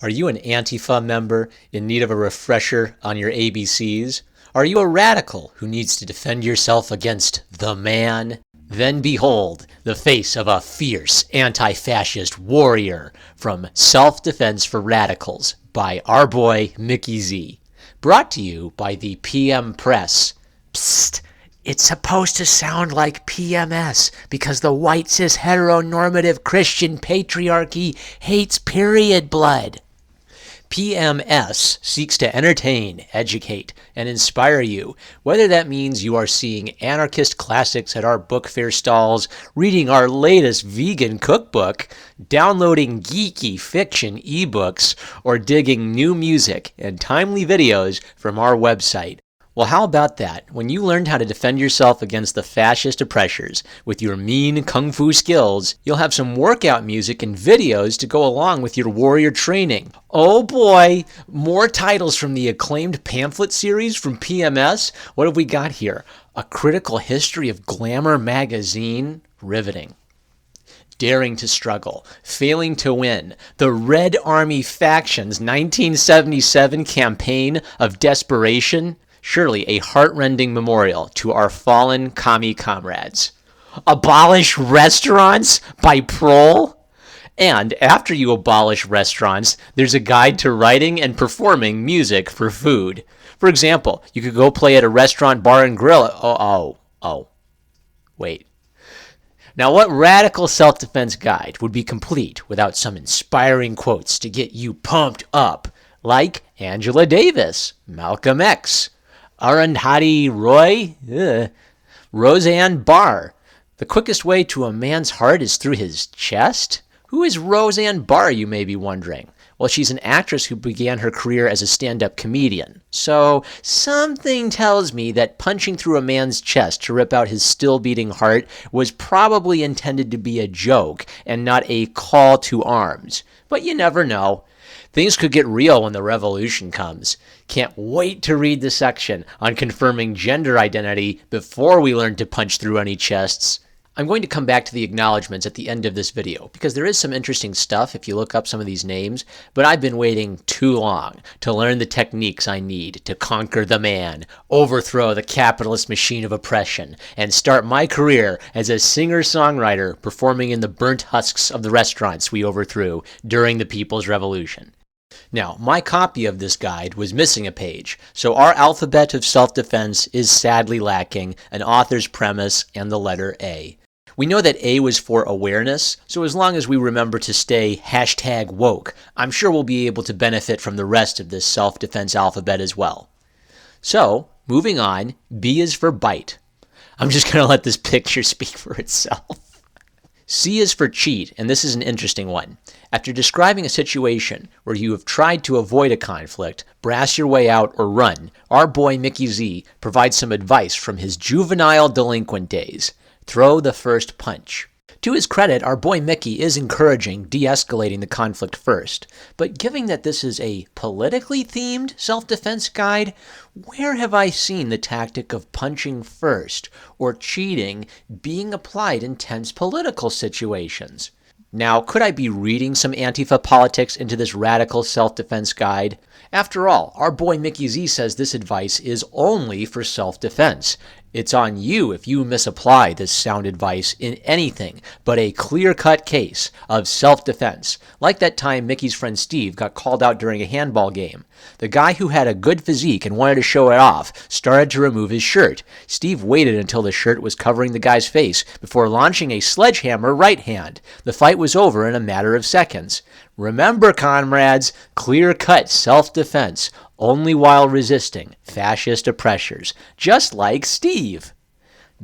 Are you an Antifa member in need of a refresher on your ABCs? Are you a radical who needs to defend yourself against the man? Then behold the face of a fierce anti-fascist warrior from Self-Defense for Radicals by our boy Mickey Z. Brought to you by the PM Press. Psst! It's supposed to sound like PMS because the white cis heteronormative Christian patriarchy hates period blood. PMS seeks to entertain, educate, and inspire you, whether that means you are seeing anarchist classics at our book fair stalls, reading our latest vegan cookbook, downloading geeky fiction ebooks, or digging new music and timely videos from our website. Well, how about that? When you learned how to defend yourself against the fascist oppressors with your mean kung fu skills, you'll have some workout music and videos to go along with your warrior training. Oh boy, more titles from the acclaimed pamphlet series from PMS. What have we got here? A Critical History of Glamour magazine? Riveting. Daring to Struggle, Failing to Win, the Red Army Faction's 1977 Campaign of Desperation. Surely a heart-rending memorial to our fallen commie comrades. Abolish Restaurants by Prohl? And after you abolish restaurants, there's a guide to writing and performing music for food. For example, you could go play at a restaurant, bar, and grill. Wait. Now, what radical self-defense guide would be complete without some inspiring quotes to get you pumped up? Like Angela Davis, Malcolm X, Arundhati Roy, Roseanne Barr. The quickest way to a man's heart is through his chest? Who is Roseanne Barr, you may be wondering? Well, she's an actress who began her career as a stand-up comedian. So, something tells me that punching through a man's chest to rip out his still-beating heart was probably intended to be a joke and not a call to arms. But you never know. Things could get real when the revolution comes. Can't wait to read the section on confirming gender identity before we learn to punch through any chests. I'm going to come back to the acknowledgments at the end of this video because there is some interesting stuff if you look up some of these names, but I've been waiting too long to learn the techniques I need to conquer the man, overthrow the capitalist machine of oppression, and start my career as a singer-songwriter performing in the burnt husks of the restaurants we overthrew during the People's Revolution. Now, my copy of this guide was missing a page, so our alphabet of self-defense is sadly lacking an author's premise and the letter A. We know that A was for awareness, so as long as we remember to stay #woke, I'm sure we'll be able to benefit from the rest of this self-defense alphabet as well. So, moving on, B is for bite. I'm just going to let this picture speak for itself. C is for cheat, and this is an interesting one. After describing a situation where you have tried to avoid a conflict, brass your way out, or run, our boy Mickey Z provides some advice from his juvenile delinquent days. Throw the first punch. To his credit, our boy Mickey is encouraging de-escalating the conflict first. But given that this is a politically themed self-defense guide, where have I seen the tactic of punching first or cheating being applied in tense political situations? Now, could I be reading some Antifa politics into this radical self-defense guide? After all, our boy Mickey Z says this advice is only for self-defense. It's on you if you misapply this sound advice in anything but a clear-cut case of self-defense, like that time Mickey's friend Steve got called out during a handball game. The guy who had a good physique and wanted to show it off started to remove his shirt. Steve waited until the shirt was covering the guy's face before launching a sledgehammer right hand. The fight was over in a matter of seconds. Remember, comrades, clear-cut self-defense, only while resisting fascist oppressors, just like Steve.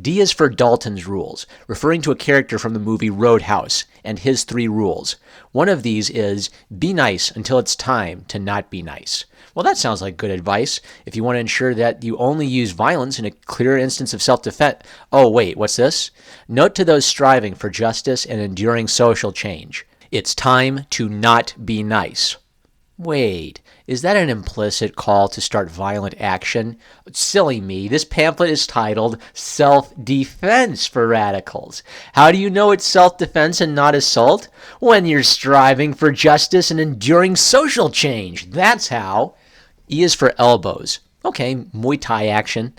D is for Dalton's rules, referring to a character from the movie Roadhouse and his 3 rules. One of these is, be nice until it's time to not be nice. Well, that sounds like good advice if you want to ensure that you only use violence in a clear instance of self-defense. Oh, wait, what's this? Note to those striving for justice and enduring social change. It's time to not be nice. Wait, is that an implicit call to start violent action? Silly me, this pamphlet is titled Self-Defense for Radicals. How do you know it's self-defense and not assault? When you're striving for justice and enduring social change, that's how. E is for elbows. Okay, Muay Thai action.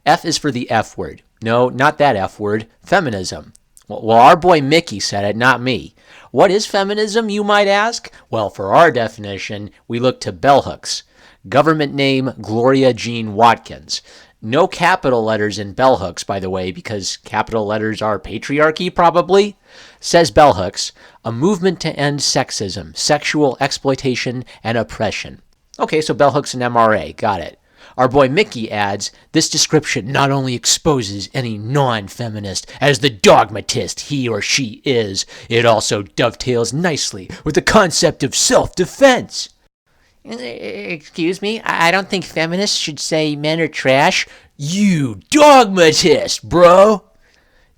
F is for the F word. No, not that F word, feminism. Well, our boy Mickey said it, not me. What is feminism, you might ask? Well, for our definition, we look to bell hooks. Government name, Gloria Jean Watkins. No capital letters in bell hooks, by the way, because capital letters are patriarchy, probably. Says bell hooks, a movement to end sexism, sexual exploitation, and oppression. Okay, so bell hooks and MRA, got it. Our boy Mickey adds, this description not only exposes any non-feminist as the dogmatist he or she is, it also dovetails nicely with the concept of self-defense. Excuse me, I don't think feminists should say men are trash. You dogmatist, bro!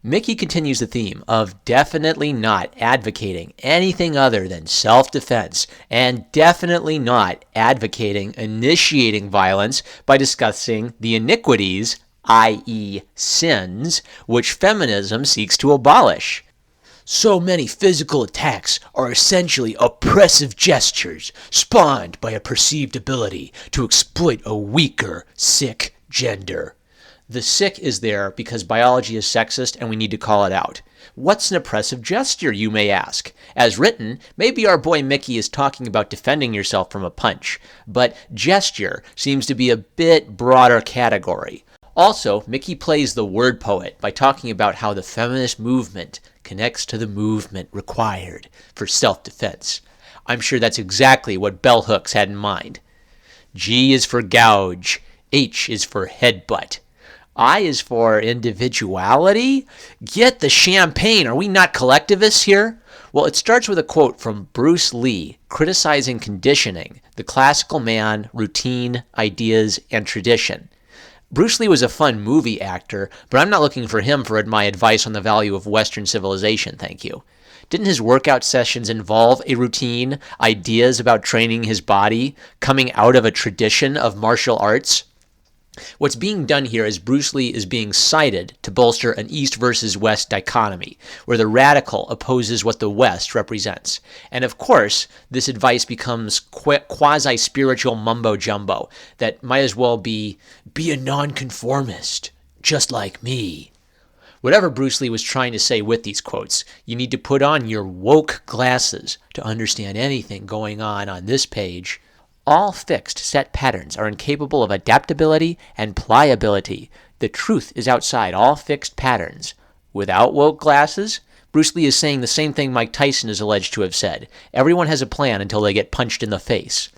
Mickey continues the theme of definitely not advocating anything other than self-defense and definitely not advocating initiating violence by discussing the iniquities, i.e. sins, which feminism seeks to abolish. So many physical attacks are essentially oppressive gestures spawned by a perceived ability to exploit a weaker, sick gender. The sick is there because biology is sexist and we need to call it out. What's an oppressive gesture, you may ask? As written, maybe our boy Mickey is talking about defending yourself from a punch, but gesture seems to be a bit broader category. Also, Mickey plays the word poet by talking about how the feminist movement connects to the movement required for self-defense. I'm sure that's exactly what bell hooks had in mind. G is for gouge. H is for headbutt. I is for individuality? Get the champagne. Are we not collectivists here? Well, it starts with a quote from Bruce Lee criticizing conditioning, the classical man, routine, ideas, and tradition. Bruce Lee was a fun movie actor, but I'm not looking for him for my advice on the value of Western civilization, thank you. Didn't his workout sessions involve a routine, ideas about training his body, coming out of a tradition of martial arts? What's being done here is Bruce Lee is being cited to bolster an East versus West dichotomy, where the radical opposes what the West represents. And of course, this advice becomes quasi-spiritual mumbo-jumbo that might as well be a nonconformist, just like me. Whatever Bruce Lee was trying to say with these quotes, you need to put on your woke glasses to understand anything going on this page. All fixed set patterns are incapable of adaptability and pliability. The truth is outside all fixed patterns. Without woke glasses, Bruce Lee is saying the same thing Mike Tyson is alleged to have said. Everyone has a plan until they get punched in the face.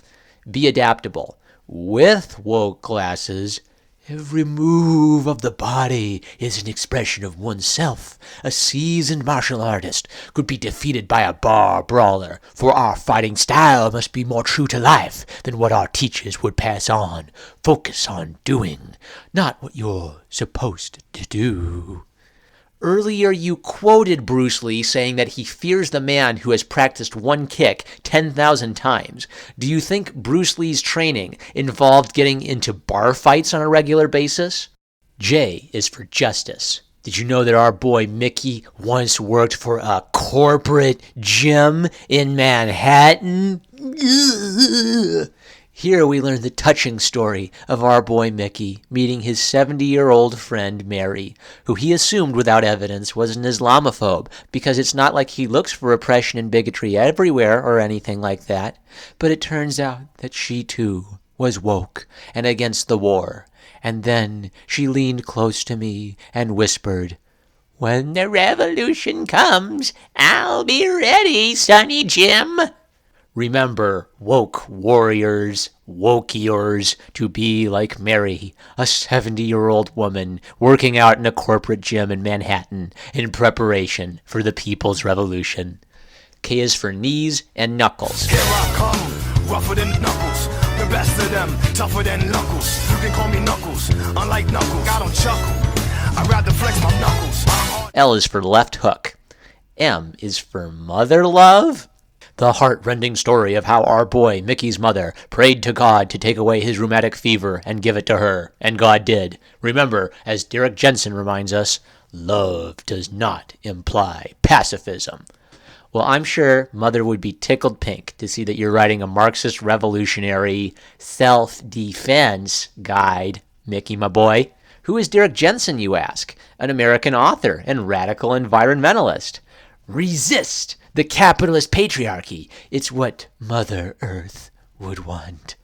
Be adaptable. With woke glasses, every move of the body is an expression of oneself. A seasoned martial artist could be defeated by a bar brawler, for our fighting style must be more true to life than what our teachers would pass on. Focus on doing, not what you're supposed to do. Earlier you quoted Bruce Lee saying that he fears the man who has practiced one kick 10,000 times. Do you think Bruce Lee's training involved getting into bar fights on a regular basis? J is for justice. Did you know that our boy Mickey once worked for a corporate gym in Manhattan? Here we learn the touching story of our boy Mickey meeting his 70-year-old friend Mary, who he assumed without evidence was an Islamophobe, because it's not like he looks for oppression and bigotry everywhere or anything like that. But it turns out that she too was woke and against the war. And then she leaned close to me and whispered, "When the revolution comes, I'll be ready, Sonny Jim." Remember, woke warriors, woke-ears, to be like Mary, a 70-year-old woman working out in a corporate gym in Manhattan in preparation for the People's Revolution. K is for knees and knuckles. Here I come, rougher than knuckles. The best of them, tougher than knuckles. You can call me Knuckles, unlike Knuckles. I don't chuckle, I'd rather flex my knuckles. L is for left hook. M is for mother love. The heart-rending story of how our boy, Mickey's mother, prayed to God to take away his rheumatic fever and give it to her, and God did. Remember, as Derek Jensen reminds us, love does not imply pacifism. Well, I'm sure Mother would be tickled pink to see that you're writing a Marxist revolutionary self-defense guide, Mickey, my boy. Who is Derek Jensen, you ask? An American author and radical environmentalist. Resist the capitalist patriarchy. It's what Mother Earth would want.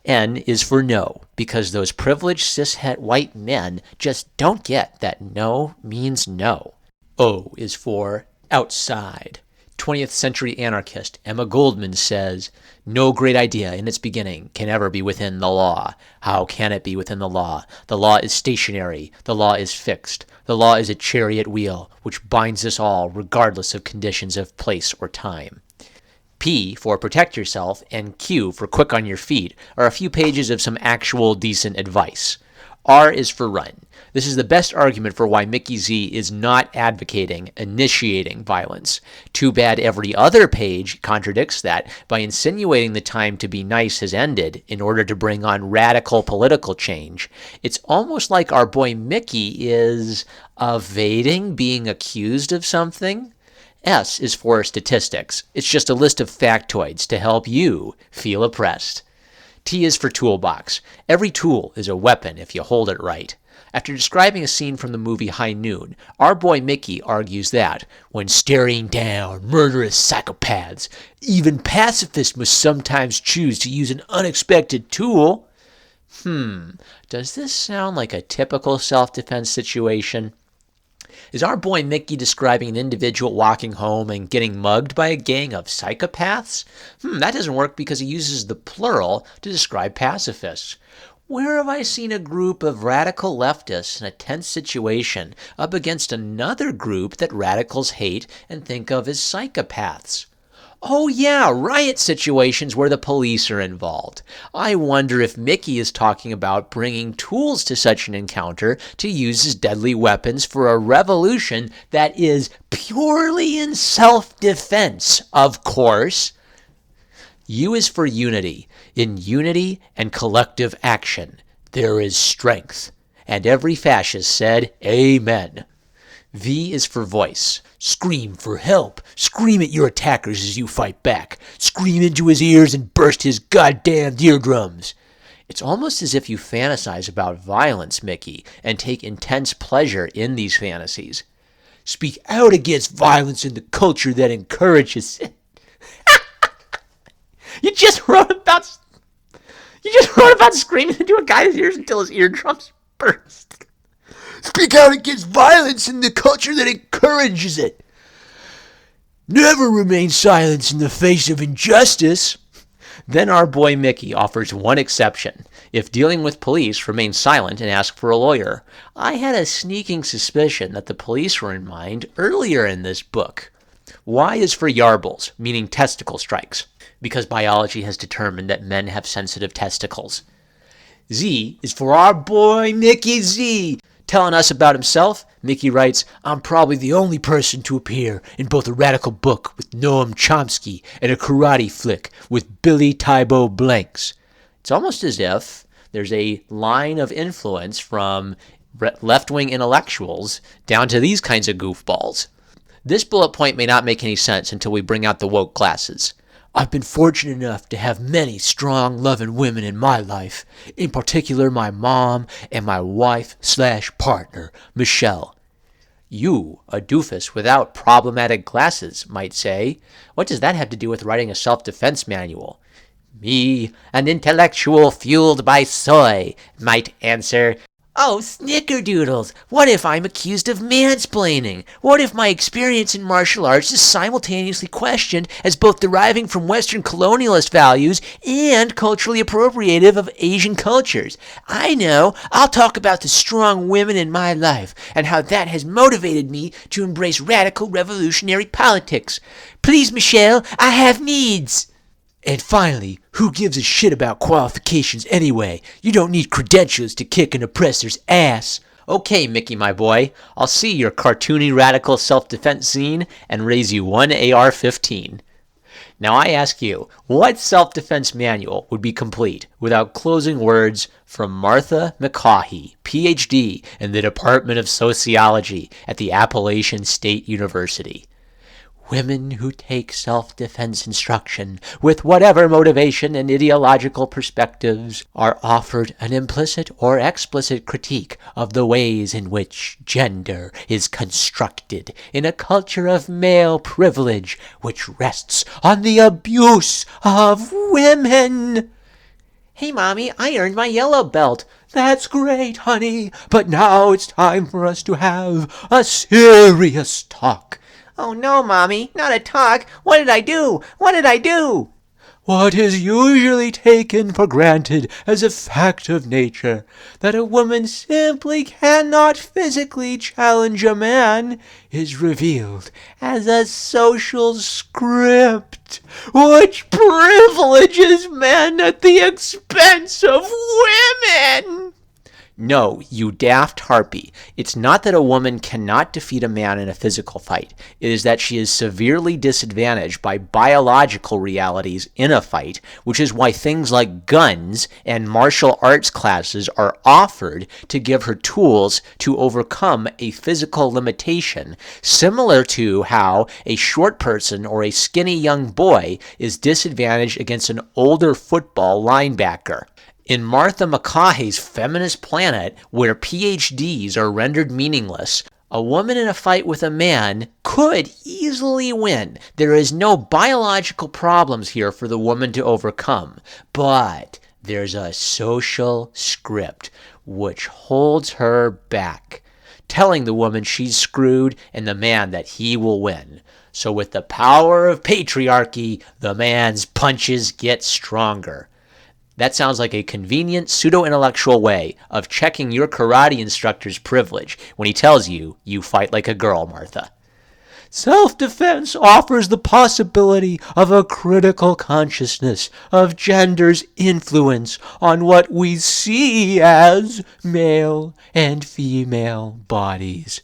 N is for no, because those privileged cishet white men just don't get that no means no. O is for outside. 20th century anarchist Emma Goldman says, no great idea in its beginning can ever be within the law. How can it be within the law? The law is stationary. The law is fixed. The law is a chariot wheel which binds us all regardless of conditions of place or time. P for protect yourself and Q for quick on your feet are a few pages of some actual decent advice. R is for run. This is the best argument for why Mickey Z is not advocating initiating violence. Too bad every other page contradicts that by insinuating the time to be nice has ended in order to bring on radical political change. It's almost like our boy Mickey is evading being accused of something. S is for statistics. It's just a list of factoids to help you feel oppressed. T is for toolbox. Every tool is a weapon if you hold it right. After describing a scene from the movie High Noon, our boy Mickey argues that, when staring down murderous psychopaths, even pacifists must sometimes choose to use an unexpected tool. Does this sound like a typical self-defense situation? Is our boy Mickey describing an individual walking home and getting mugged by a gang of psychopaths? That doesn't work because he uses the plural to describe pacifists. Where have I seen a group of radical leftists in a tense situation up against another group that radicals hate and think of as psychopaths? Oh yeah, riot situations where the police are involved. I wonder if Mickey is talking about bringing tools to such an encounter to use as deadly weapons for a revolution that is purely in self-defense, of course. U is for unity. In unity and collective action, there is strength. And every fascist said, Amen. V is for voice. Scream for help. Scream at your attackers as you fight back. Scream into his ears and burst his goddamn eardrums. It's almost as if you fantasize about violence, Mickey, and take intense pleasure in these fantasies. Speak out against violence in the culture that encourages it. You just wrote about screaming into a guy's ears until his eardrums burst. Speak out against violence in the culture that encourages it. Never remain silent in the face of injustice. Then our boy Mickey offers one exception. If dealing with police, remain silent and ask for a lawyer. I had a sneaking suspicion that the police were in mind earlier in this book. Y is for yarbles, meaning testicle strikes, because biology has determined that men have sensitive testicles. Z is for our boy Mickey Z. Telling us about himself, Mickey writes, I'm probably the only person to appear in both a radical book with Noam Chomsky and a karate flick with Billy Tybo Blanks. It's almost as if there's a line of influence from left-wing intellectuals down to these kinds of goofballs. This bullet point may not make any sense until we bring out the woke glasses. I've been fortunate enough to have many strong, loving women in my life, in particular my mom and my wife/partner, Michelle. You, a doofus without problematic glasses, might say. What does that have to do with writing a self-defense manual? Me, an intellectual fueled by soy, might answer. Oh, snickerdoodles! What if I'm accused of mansplaining? What if my experience in martial arts is simultaneously questioned as both deriving from Western colonialist values and culturally appropriative of Asian cultures? I know! I'll talk about the strong women in my life and how that has motivated me to embrace radical revolutionary politics. Please, Michelle, I have needs! And finally, who gives a shit about qualifications anyway? You don't need credentials to kick an oppressor's ass. Okay, Mickey, my boy, I'll see your cartoony radical self-defense scene and raise you one AR-15. Now I ask you, what self-defense manual would be complete without closing words from Martha McCaughey, Ph.D. in the Department of Sociology at the Appalachian State University? Women who take self-defense instruction with whatever motivation and ideological perspectives are offered an implicit or explicit critique of the ways in which gender is constructed in a culture of male privilege which rests on the abuse of women. Hey, Mommy, I earned my yellow belt. That's great, honey, but now it's time for us to have a serious talk. Oh no, Mommy, not a talk. What did I do? What did I do? What is usually taken for granted as a fact of nature, that a woman simply cannot physically challenge a man, is revealed as a social script which privileges men at the expense of women. No, you daft harpy. It's not that a woman cannot defeat a man in a physical fight. It is that she is severely disadvantaged by biological realities in a fight, which is why things like guns and martial arts classes are offered to give her tools to overcome a physical limitation, similar to how a short person or a skinny young boy is disadvantaged against an older football linebacker. In Martha McCaughey's Feminist Planet, where PhDs are rendered meaningless, a woman in a fight with a man could easily win. There is no biological problems here for the woman to overcome, but there's a social script which holds her back, telling the woman she's screwed and the man that he will win. So with the power of patriarchy, the man's punches get stronger. That sounds like a convenient pseudo-intellectual way of checking your karate instructor's privilege when he tells you you fight like a girl, Martha. Self-defense offers the possibility of a critical consciousness of gender's influence on what we see as male and female bodies.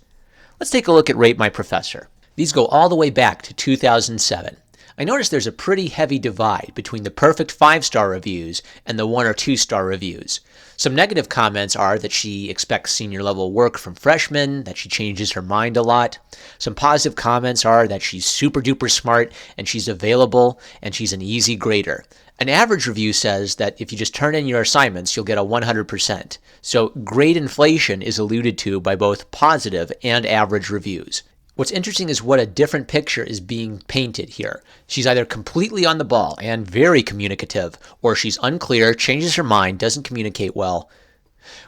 Let's take a look at Rate My Professor. These go all the way back to 2007. I noticed there's a pretty heavy divide between the perfect 5-star reviews and the 1 or 2-star reviews. Some negative comments are that she expects senior level work from freshmen, that she changes her mind a lot. Some positive comments are that she's super duper smart and she's available and she's an easy grader. An average review says that if you just turn in your assignments, you'll get a 100%. So grade inflation is alluded to by both positive and average reviews. What's interesting is what a different picture is being painted here. She's either completely on the ball and very communicative, or she's unclear, changes her mind, doesn't communicate well.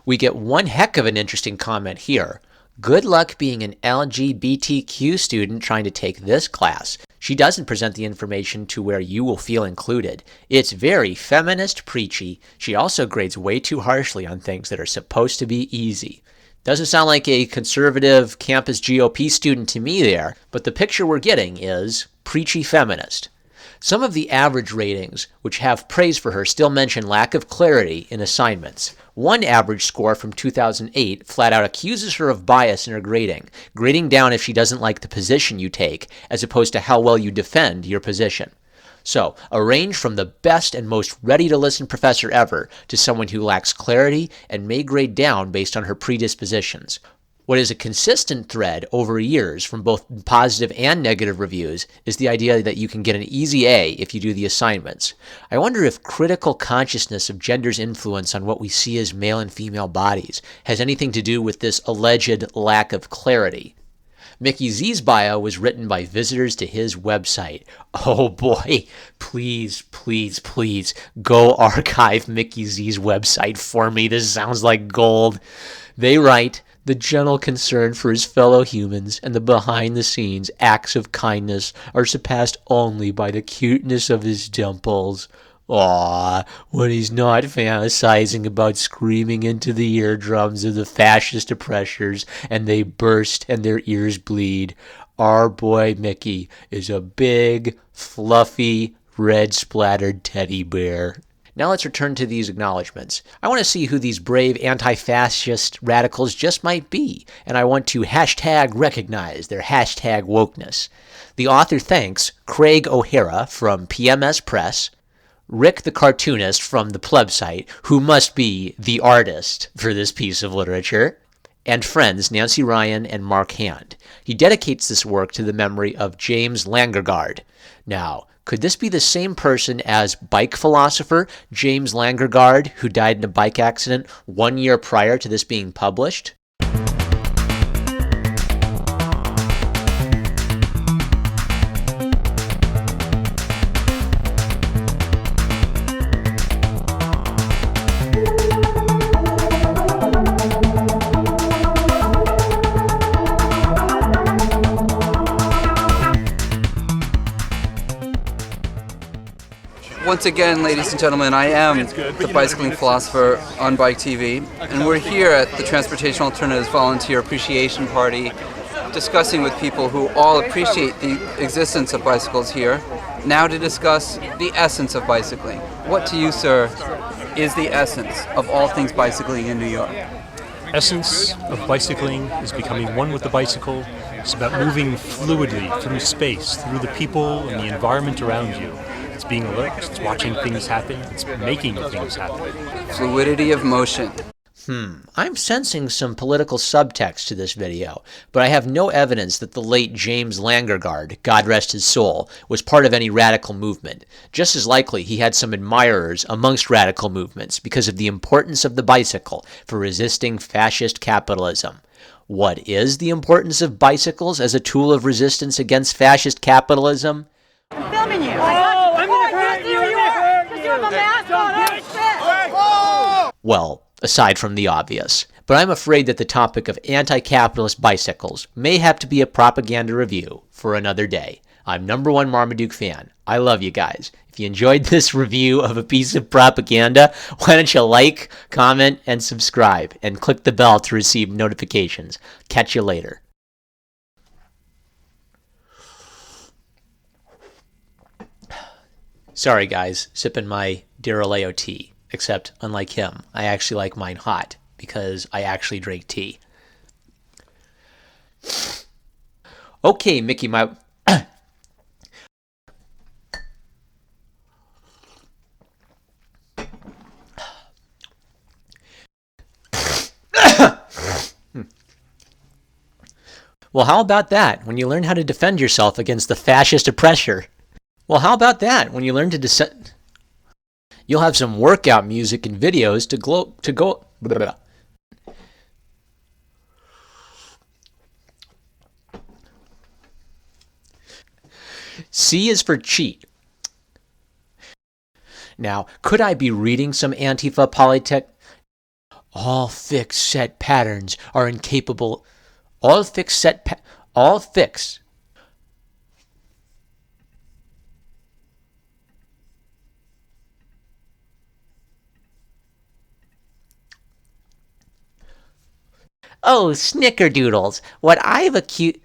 We get one heck of an interesting comment here. Good luck being an LGBTQ student trying to take this class. She doesn't present the information to where you will feel included. It's very feminist preachy. She also grades way too harshly on things that are supposed to be easy. Doesn't sound like a conservative campus GOP student to me there, but the picture we're getting is preachy feminist. Some of the average ratings, which have praise for her, still mention lack of clarity in assignments. One average score from 2008 flat out accuses her of bias in her grading down if she doesn't like the position you take, as opposed to how well you defend your position. So, a range from the best and most ready-to-listen professor ever to someone who lacks clarity and may grade down based on her predispositions. What is a consistent thread over years from both positive and negative reviews is the idea that you can get an easy A if you do the assignments. I wonder if critical consciousness of gender's influence on what we see as male and female bodies has anything to do with this alleged lack of clarity. Mickey Z's bio was written by visitors to his website. Oh boy, please, please, please go archive Mickey Z's website for me. This sounds like gold. They write, the gentle concern for his fellow humans and the behind-the-scenes acts of kindness are surpassed only by the cuteness of his dimples. Aw, when he's not fantasizing about screaming into the eardrums of the fascist oppressors and they burst and their ears bleed. Our boy Mickey is a big, fluffy, red-splattered teddy bear. Now let's return to these acknowledgments. I want to see who these brave anti-fascist radicals just might be, and I want to hashtag recognize their hashtag wokeness. The author thanks Craig O'Hara from PMS Press, Rick the cartoonist from the plebsite, who must be the artist for this piece of literature, and friends Nancy Ryan and Mark Hand. He dedicates this work to the memory of James Langergaard. Now, could this be the same person as bike philosopher James Langergaard, who died in a bike accident 1 year prior to this being published? Once again, ladies and gentlemen, I am the bicycling philosopher on Bike TV, and we're here at the Transportation Alternatives Volunteer Appreciation Party discussing with people who all appreciate the existence of bicycles here, now to discuss the essence of bicycling. What to you, sir, is the essence of all things bicycling in New York? Essence of bicycling is becoming one with the bicycle. It's about moving fluidly through space, through the people and the environment around you. It's being alert, it's watching things happen, it's making things happen. Fluidity of motion. I'm sensing some political subtext to this video, but I have no evidence that the late James Langergaard, God rest his soul, was part of any radical movement. Just as likely he had some admirers amongst radical movements because of the importance of the bicycle for resisting fascist capitalism. What is the importance of bicycles as a tool of resistance against fascist capitalism? I'm filming you. I'm gonna hurt you. Just do a mask on. Oh, shit. Well, aside from the obvious. But I'm afraid that the topic of anti-capitalist bicycles may have to be a propaganda review for another day. I'm #1 Marmaduke fan. I love you guys. If you enjoyed this review of a piece of propaganda, why don't you like, comment, and subscribe, and click the bell to receive notifications. Catch you later. Sorry guys, sipping my Diroleo tea. Except, unlike him, I actually like mine hot, because I actually drink tea. Okay, Mickey Mouse. Well, how about that, when you learn how to defend yourself against the fascist oppressor? Well, how about that, when you learn to descend... You'll have some workout music and videos to go. Blah, blah, blah. C is for cheat. Now, could I be reading some Antifa polytech? All fixed set patterns are incapable. All fixed. Oh, snickerdoodles. What I've accused...